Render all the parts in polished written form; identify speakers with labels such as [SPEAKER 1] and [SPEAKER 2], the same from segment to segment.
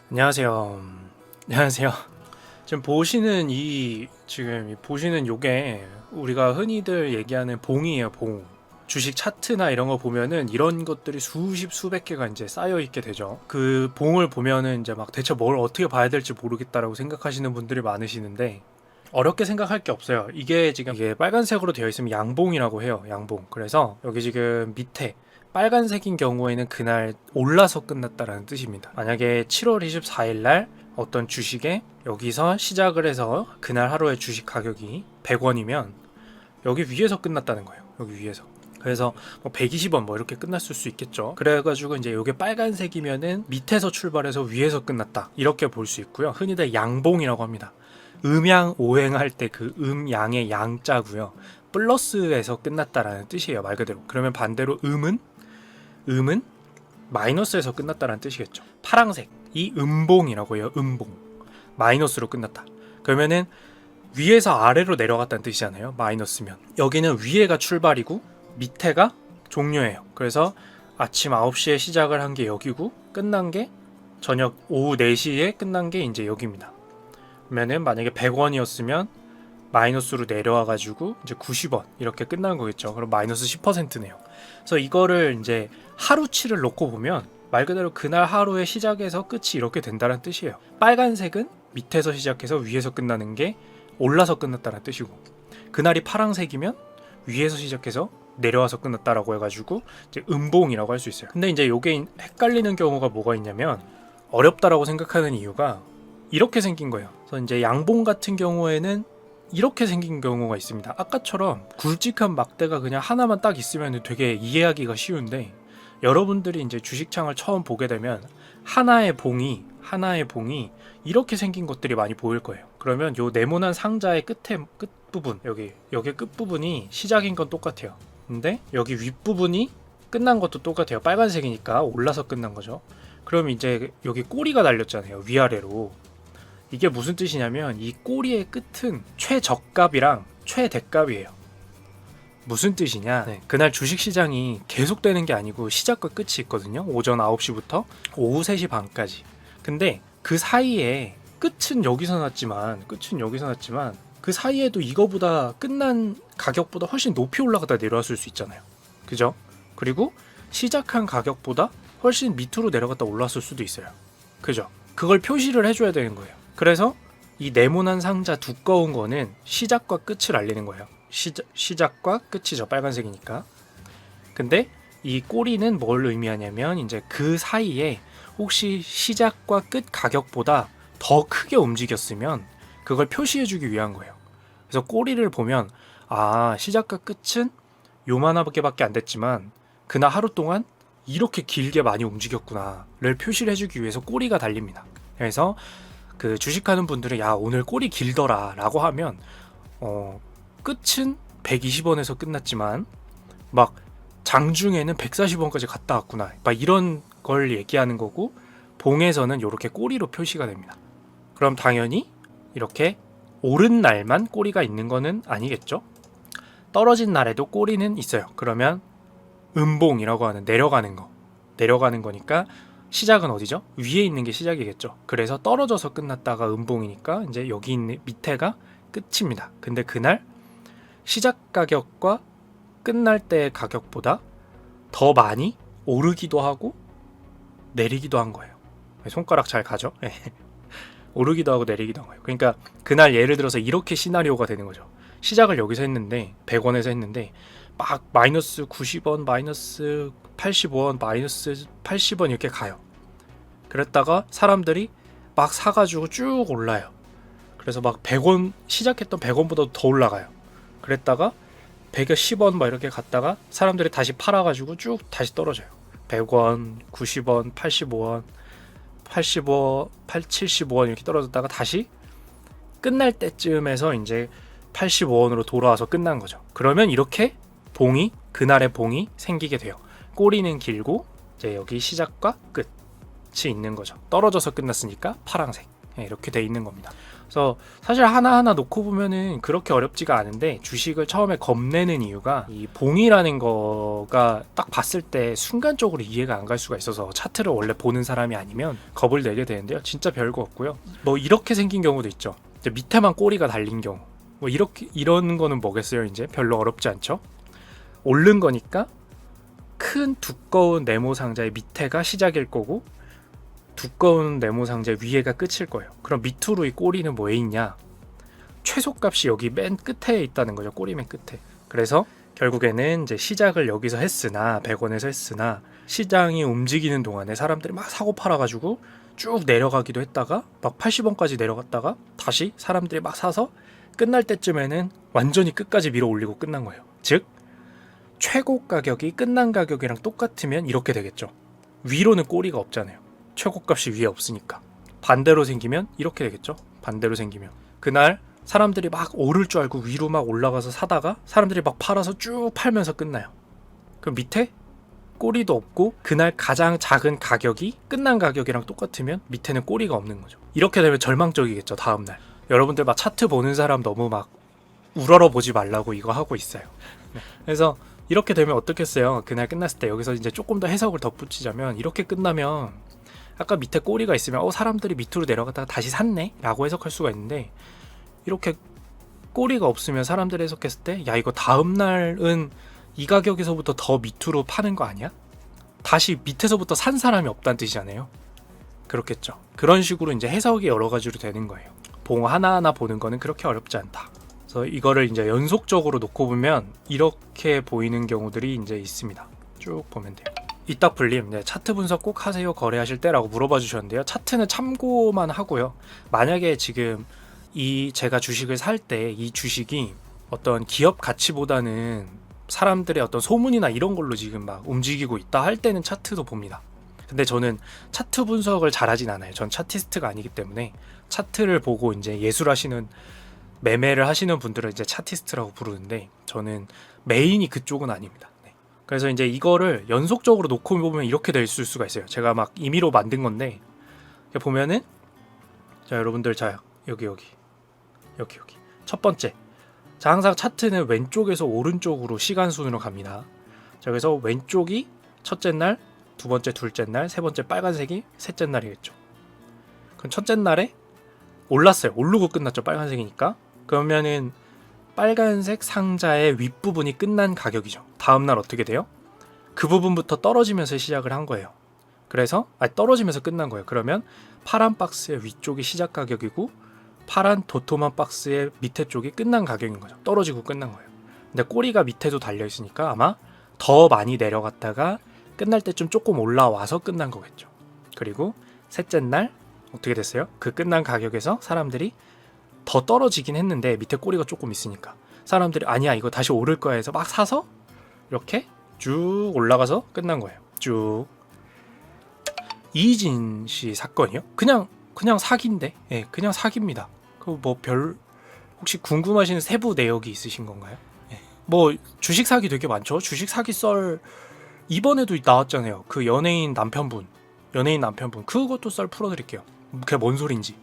[SPEAKER 1] 안녕하세요. 안녕하세요. 지금 보시는 요게 우리가 흔히들 얘기하는 봉이에요, 봉. 주식 차트나 이런 거 보면은 이런 것들이 수십 수백 개가 이제 쌓여 있게 되죠. 그 봉을 보면은 이제 막 대체 뭘 어떻게 봐야 될지 모르겠다라고 생각하시는 분들이 많으시는데 어렵게 생각할 게 없어요. 이게 빨간색으로 되어 있으면 양봉이라고 해요. 양봉. 그래서 여기 지금 밑에 빨간색인 경우에는 그날 올라서 끝났다라는 뜻입니다. 만약에 7월 24일 날 어떤 주식에 여기서 시작을 해서 그날 하루의 주식 가격이 100원이면 여기 위에서 끝났다는 거예요. 여기 위에서. 그래서 뭐 120원 뭐 이렇게 끝났을 수 있겠죠. 그래가지고 이제 이게 빨간색이면은 밑에서 출발해서 위에서 끝났다. 이렇게 볼 수 있고요. 흔히들 양봉이라고 합니다. 음양 오행할 때 그 음양의 양자고요. 플러스에서 끝났다라는 뜻이에요. 말 그대로. 그러면 반대로 음은 마이너스에서 끝났다라는 뜻이겠죠. 파랑색이 음봉이라고 해요. 음봉. 마이너스로 끝났다. 그러면은 위에서 아래로 내려갔다는 뜻이잖아요. 마이너스면. 여기는 위에가 출발이고 밑에가 종료예요. 그래서 아침 9시에 시작을 한 게 여기고 끝난 게 저녁 오후 4시에 끝난 게 이제 여기입니다. 그러면은 만약에 100원이었으면 마이너스로 내려와 가지고 이제 90원 이렇게 끝나는 거겠죠. 그럼 마이너스 10%네요. 그래서 이거를 이제 하루치를 놓고 보면 말 그대로 그날 하루의 시작에서 끝이 이렇게 된다는 뜻이에요. 빨간색은 밑에서 시작해서 위에서 끝나는 게 올라서 끝났다는 뜻이고, 그날이 파란색이면 위에서 시작해서 내려와서 끝났다라고 해가지고 이제 음봉이라고 할 수 있어요. 근데 이제 이게 헷갈리는 경우가 뭐가 있냐면, 어렵다라고 생각하는 이유가 이렇게 생긴 거예요. 그래서 이제 양봉 같은 경우에는 이렇게 생긴 경우가 있습니다. 아까처럼 굵직한 막대가 그냥 하나만 딱 있으면 되게 이해하기가 쉬운데, 여러분들이 이제 주식창을 처음 보게 되면 하나의 봉이 이렇게 생긴 것들이 많이 보일 거예요. 그러면 요 네모난 상자의 끝부분, 여기 끝부분이 시작인 건 똑같아요. 근데 여기 윗부분이 끝난 것도 똑같아요. 빨간색이니까 올라서 끝난 거죠. 그럼 이제 여기 꼬리가 달렸잖아요. 위아래로. 이게 무슨 뜻이냐면 이 꼬리의 끝은 최저값이랑 최대값이에요. 무슨 뜻이냐? 그날 주식시장이 계속되는 게 아니고 시작과 끝이 있거든요. 오전 9시부터 오후 3시 반까지. 근데 그 사이에 끝은 여기서 났지만 그 사이에도 이거보다 끝난 가격보다 훨씬 높이 올라가다 내려왔을 수 있잖아요. 그죠? 그리고 시작한 가격보다 훨씬 밑으로 내려갔다 올라왔을 수도 있어요. 그죠? 그걸 표시를 해줘야 되는 거예요. 그래서 이 네모난 상자 두꺼운 거는 시작과 끝을 알리는 거예요. 시작과 끝이죠. 빨간색이니까. 근데 이 꼬리는 뭘 의미하냐면 이제 그 사이에 혹시 시작과 끝 가격보다 더 크게 움직였으면 그걸 표시해주기 위한 거예요. 그래서 꼬리를 보면 시작과 끝은 요만하게밖에 안 됐지만 그날 하루 동안 이렇게 길게 많이 움직였구나를 표시를 해주기 위해서 꼬리가 달립니다. 그래서 그 주식하는 분들은 오늘 꼬리 길더라 라고 하면 끝은 120원에서 끝났지만 막 장중에는 140원까지 갔다 왔구나, 막 이런 걸 얘기하는 거고, 봉에서는 이렇게 꼬리로 표시가 됩니다. 그럼 당연히 이렇게 오른 날만 꼬리가 있는 거는 아니겠죠. 떨어진 날에도 꼬리는 있어요. 그러면 음봉이라고 하는 내려가는 거니까 시작은 어디죠? 위에 있는 게 시작이겠죠. 그래서 떨어져서 끝났다가 음봉이니까 이제 여기 있는 밑에가 끝입니다. 근데 그날 시작 가격과 끝날 때의 가격보다 더 많이 오르기도 하고 내리기도 한 거예요. 손가락 잘 가죠? 오르기도 하고 내리기도 한 거예요. 그러니까 그날 예를 들어서 이렇게 시나리오가 되는 거죠. 시작을 여기서 했는데 100원에서 했는데 막 마이너스 90원, 마이너스 85원, 마이너스 80원 이렇게 가요. 그랬다가 사람들이 막 사가지고 쭉 올라요. 그래서 막 100원, 시작했던 100원보다도 더 올라가요. 그랬다가 110원 막 이렇게 갔다가 사람들이 다시 팔아가지고 쭉 다시 떨어져요. 100원, 90원, 85원, 75원 이렇게 떨어졌다가 다시 끝날 때쯤에서 이제 85원으로 돌아와서 끝난 거죠. 그러면 이렇게 그날의 봉이 생기게 돼요. 꼬리는 길고 이제 여기 시작과 끝이 있는 거죠. 떨어져서 끝났으니까 파란색. 이렇게 돼 있는 겁니다. 그래서 사실 하나하나 놓고 보면은 그렇게 어렵지가 않은데 주식을 처음에 겁내는 이유가 이 봉이라는 거가 딱 봤을 때 순간적으로 이해가 안 갈 수가 있어서 차트를 원래 보는 사람이 아니면 겁을 내게 되는데요. 진짜 별거 없고요. 뭐 이렇게 생긴 경우도 있죠. 이제 밑에만 꼬리가 달린 경우. 뭐 이렇게 이런 거는 뭐겠어요? 이제 별로 어렵지 않죠. 오른 거니까 큰 두꺼운 네모 상자의 밑에가 시작일 거고 두꺼운 네모 상자 위에가 끝일 거예요. 그럼 밑으로 이 꼬리는 뭐에 있냐? 최소값이 여기 맨 끝에 있다는 거죠. 꼬리 맨 끝에. 그래서 결국에는 이제 시작을 여기서 했으나 100원에서 했으나 시장이 움직이는 동안에 사람들이 막 사고 팔아가지고 쭉 내려가기도 했다가 막 80원까지 내려갔다가 다시 사람들이 막 사서 끝날 때쯤에는 완전히 끝까지 밀어 올리고 끝난 거예요. 즉 최고 가격이 끝난 가격이랑 똑같으면 이렇게 되겠죠. 위로는 꼬리가 없잖아요. 최고값이 위에 없으니까. 반대로 생기면 이렇게 되겠죠. 반대로 생기면 그날 사람들이 막 오를 줄 알고 위로 막 올라가서 사다가 사람들이 막 팔아서 쭉 팔면서 끝나요. 그럼 밑에 꼬리도 없고 그날 가장 작은 가격이 끝난 가격이랑 똑같으면 밑에는 꼬리가 없는 거죠. 이렇게 되면 절망적이겠죠. 다음날 여러분들 막 차트 보는 사람 너무 막 우러러 보지 말라고 이거 하고 있어요. 그래서 이렇게 되면 어떻겠어요? 그날 끝났을 때 여기서 이제 조금 더 해석을 덧붙이자면 이렇게 끝나면 아까 밑에 꼬리가 있으면 사람들이 밑으로 내려갔다가 다시 샀네? 라고 해석할 수가 있는데 이렇게 꼬리가 없으면 사람들이 해석했을 때 야 이거 다음날은 이 가격에서부터 더 밑으로 파는 거 아니야? 다시 밑에서부터 산 사람이 없다는 뜻이잖아요. 그렇겠죠. 그런 식으로 이제 해석이 여러 가지로 되는 거예요. 봉 하나하나 보는 거는 그렇게 어렵지 않다. 그래서 이거를 이제 연속적으로 놓고 보면 이렇게 보이는 경우들이 이제 있습니다. 쭉 보면 돼요. 이딱불님, 네, 차트 분석 꼭 하세요 거래하실 때? 라고 물어봐 주셨는데요. 차트는 참고만 하고요. 만약에 지금 제가 주식을 살 때 이 주식이 어떤 기업 가치보다는 사람들의 어떤 소문이나 이런 걸로 지금 막 움직이고 있다 할 때는 차트도 봅니다. 근데 저는 차트 분석을 잘하진 않아요. 전 차티스트가 아니기 때문에 차트를 보고 이제 예술하시는 매매를 하시는 분들은 이제 차티스트라고 부르는데 저는 메인이 그쪽은 아닙니다. 그래서 이제 이거를 연속적으로 놓고 보면 이렇게 될 수가 있어요. 제가 막 임의로 만든 건데 보면은 자 여러분들 자 여기 첫 번째 자 항상 차트는 왼쪽에서 오른쪽으로 시간 순으로 갑니다. 자 그래서 왼쪽이 첫째 날, 두 번째 둘째 날, 세 번째 빨간색이 셋째 날이겠죠. 그럼 첫째 날에 올랐어요. 오르고 끝났죠. 빨간색이니까. 그러면은 빨간색 상자의 윗부분이 끝난 가격이죠. 다음날 어떻게 돼요? 그 부분부터 떨어지면서 시작을 한 거예요. 그래서 떨어지면서 끝난 거예요. 그러면 파란 박스의 위쪽이 시작 가격이고 파란 도톰한 박스의 밑에 쪽이 끝난 가격인 거죠. 떨어지고 끝난 거예요. 근데 꼬리가 밑에도 달려 있으니까 아마 더 많이 내려갔다가 끝날 때쯤 조금 올라와서 끝난 거겠죠. 그리고 셋째 날 어떻게 됐어요? 그 끝난 가격에서 사람들이 더 떨어지긴 했는데 밑에 꼬리가 조금 있으니까 사람들이 아니야 이거 다시 오를 거야 해서 막 사서 이렇게 쭉 올라가서 끝난 거예요. 쭉. 이희진 씨 사건이요? 그냥 사기인데, 예, 그냥 사기입니다. 그 뭐 혹시 궁금하신 세부 내역이 있으신 건가요? 예. 뭐 주식 사기 되게 많죠. 주식 사기 썰 이번에도 나왔잖아요. 그 연예인 남편분 그것도 썰 풀어드릴게요. 그게 뭔 소린지.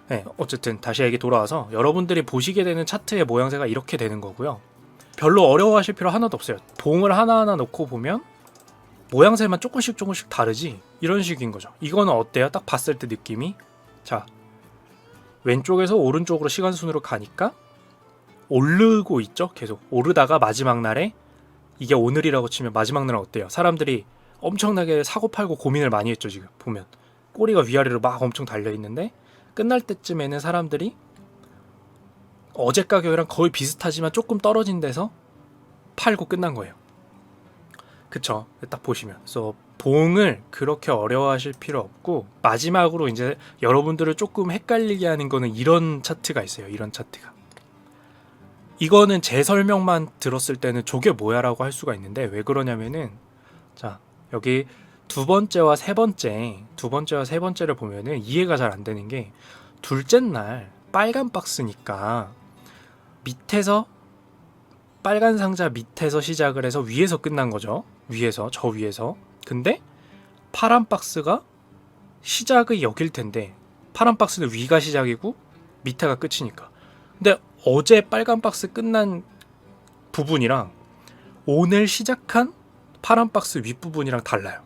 [SPEAKER 1] 네, 어쨌든 다시 얘기 돌아와서 여러분들이 보시게 되는 차트의 모양새가 이렇게 되는 거고요. 별로 어려워하실 필요 하나도 없어요. 봉을 하나하나 놓고 보면 모양새만 조금씩 다르지 이런 식인 거죠. 이거는 어때요? 딱 봤을 때 느낌이 자 왼쪽에서 오른쪽으로 시간순으로 가니까 오르고 있죠. 계속 오르다가 마지막 날에 이게 오늘이라고 치면 마지막 날은 어때요? 사람들이 엄청나게 사고 팔고 고민을 많이 했죠. 지금 보면 꼬리가 위아래로 막 엄청 달려있는데 끝날 때쯤에는 사람들이 어제 가격이랑 거의 비슷하지만 조금 떨어진 데서 팔고 끝난 거예요. 그쵸? 딱 보시면. 그래서 봉을 그렇게 어려워하실 필요 없고 마지막으로 이제 여러분들을 조금 헷갈리게 하는 거는 이런 차트가 있어요. 이런 차트가. 이거는 제 설명만 들었을 때는 저게 뭐야 라고 할 수가 있는데 왜 그러냐면은 자 여기 두 번째와 세 번째를 보면은 이해가 잘 안 되는 게 둘째 날 빨간 박스니까 밑에서 빨간 상자 밑에서 시작을 해서 위에서 끝난 거죠. 저 위에서. 근데 파란 박스가 시작이 여길 텐데 파란 박스는 위가 시작이고 밑에가 끝이니까. 근데 어제 빨간 박스 끝난 부분이랑 오늘 시작한 파란 박스 윗부분이랑 달라요.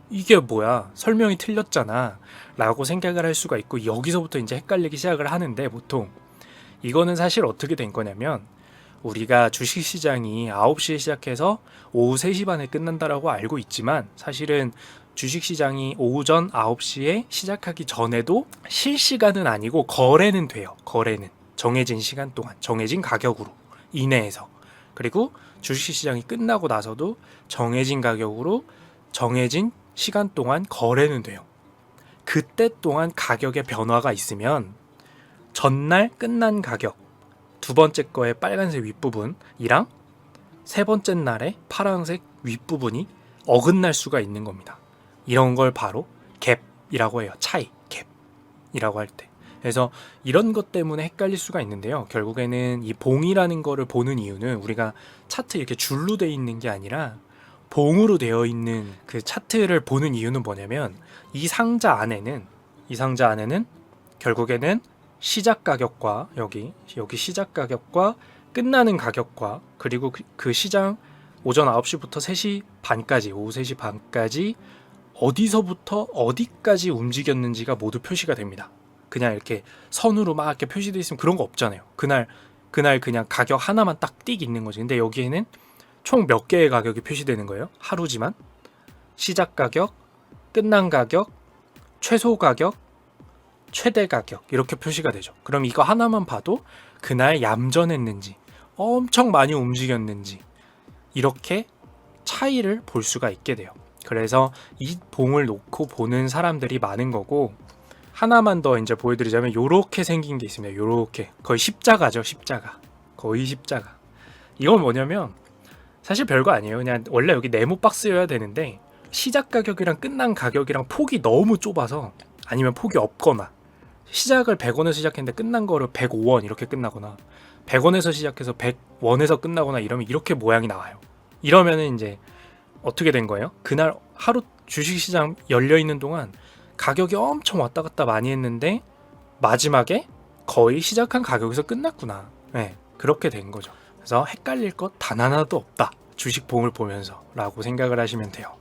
[SPEAKER 1] 이게 뭐야? 설명이 틀렸잖아 라고 생각을 할 수가 있고, 여기서부터 이제 헷갈리기 시작을 하는데, 보통 이거는 사실 어떻게 된 거냐면, 우리가 주식시장이 9시에 시작해서 오후 3시 반에 끝난다라고 알고 있지만, 사실은 주식시장이 오전 9시에 시작하기 전에도 실시간은 아니고 거래는 돼요. 거래는 정해진 시간 동안 정해진 가격으로 이내에서, 그리고 주식시장이 끝나고 나서도 정해진 가격으로 정해진 시간 동안 거래는 돼요. 그때 동안 가격의 변화가 있으면 전날 끝난 가격, 두 번째 거의 빨간색 윗부분이랑 세 번째 날의 파란색 윗부분이 어긋날 수가 있는 겁니다. 이런 걸 바로 갭이라고 해요. 차이, 갭이라고 할 때. 그래서 이런 것 때문에 헷갈릴 수가 있는데요. 결국에는 이 봉이라는 거를 보는 이유는, 우리가 차트 이렇게 줄로 돼 있는 게 아니라 봉으로 되어 있는 그 차트를 보는 이유는 뭐냐면, 이 상자 안에는 결국에는 시작 가격과 여기 시작 가격과 끝나는 가격과, 그리고 그 시장 오전 9시부터 3시 반까지, 오후 3시 반까지 어디서부터 어디까지 움직였는지가 모두 표시가 됩니다. 그냥 이렇게 선으로 막 이렇게 표시되어 있으면 그런 거 없잖아요. 그날 그냥 가격 하나만 딱 띡 있는 거지. 근데 여기에는 총 몇 개의 가격이 표시되는 거예요? 하루지만 시작 가격, 끝난 가격, 최소 가격, 최대 가격 이렇게 표시가 되죠. 그럼 이거 하나만 봐도 그날 얌전했는지 엄청 많이 움직였는지 이렇게 차이를 볼 수가 있게 돼요. 그래서 이 봉을 놓고 보는 사람들이 많은 거고, 하나만 더 이제 보여드리자면 이렇게 생긴 게 있습니다. 이렇게 거의 십자가죠. 거의 십자가. 이건 뭐냐면 사실 별거 아니에요. 그냥 원래 여기 네모 박스여야 되는데, 시작 가격이랑 끝난 가격이랑 폭이 너무 좁아서, 아니면 폭이 없거나, 시작을 100원에서 시작했는데 끝난 거를 105원 이렇게 끝나거나, 100원에서 시작해서 100원에서 끝나거나 이러면 이렇게 모양이 나와요. 이러면은 이제 어떻게 된 거예요? 그날 하루 주식시장 열려있는 동안 가격이 엄청 왔다 갔다 많이 했는데 마지막에 거의 시작한 가격에서 끝났구나. 네, 그렇게 된 거죠. 그래서 헷갈릴 것 단 하나도 없다, 주식 봉을 보면서 라고 생각을 하시면 돼요.